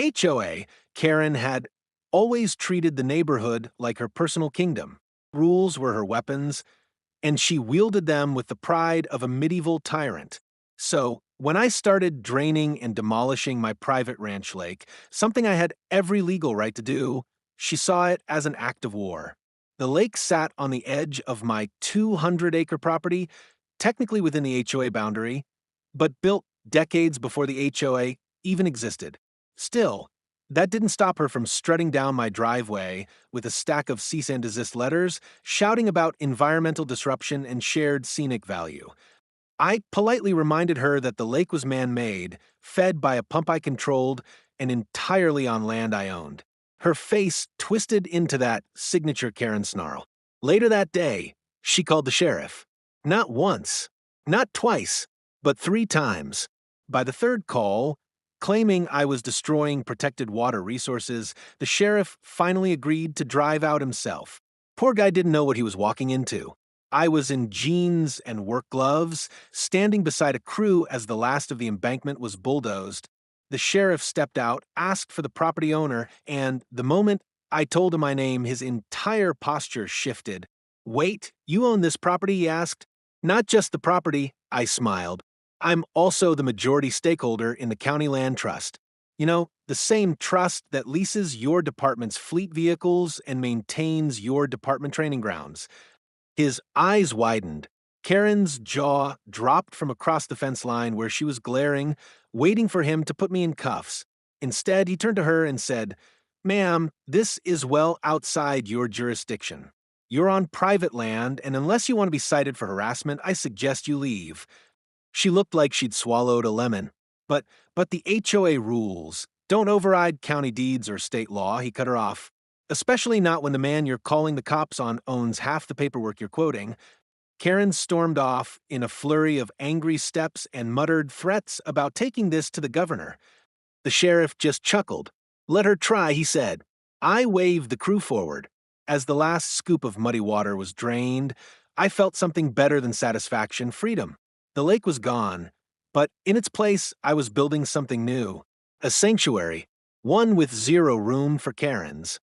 HOA, Karen had always treated the neighborhood like her personal kingdom. Rules were her weapons, and she wielded them with the pride of a medieval tyrant. So, when I started draining and demolishing my private ranch lake, something I had every legal right to do, she saw it as an act of war. The lake sat on the edge of my 200-acre property, technically within the HOA boundary, but built decades before the HOA even existed. Still, that didn't stop her from strutting down my driveway with a stack of cease and desist letters, shouting about environmental disruption and shared scenic value. I politely reminded her that the lake was man-made, fed by a pump I controlled, and entirely on land I owned. Her face twisted into that signature Karen snarl. Later that day, she called the sheriff. Not once, not twice, but 3 times. By the third call, claiming I was destroying protected water resources, the sheriff finally agreed to drive out himself. Poor guy didn't know what he was walking into. I was in jeans and work gloves, standing beside a crew as the last of the embankment was bulldozed. The sheriff stepped out, asked for the property owner, and the moment I told him my name, his entire posture shifted. "Wait, you own this property?" he asked. "Not just the property," I smiled. "I'm also the majority stakeholder in the County Land Trust. You know, the same trust that leases your department's fleet vehicles and maintains your department training grounds." His eyes widened. Karen's jaw dropped from across the fence line where she was glaring, waiting for him to put me in cuffs. Instead, he turned to her and said, "Ma'am, this is well outside your jurisdiction. You're on private land, and unless you want to be cited for harassment, I suggest you leave." She looked like she'd swallowed a lemon. But the HOA rules don't override county deeds or state law," he cut her off. "Especially not when the man you're calling the cops on owns half the paperwork you're quoting." Karen stormed off in a flurry of angry steps and muttered threats about taking this to the governor. The sheriff just chuckled. "Let her try," he said. I waved the crew forward. As the last scoop of muddy water was drained, I felt something better than satisfaction: freedom. The lake was gone, but in its place, I was building something new. A sanctuary, one with zero room for Karens.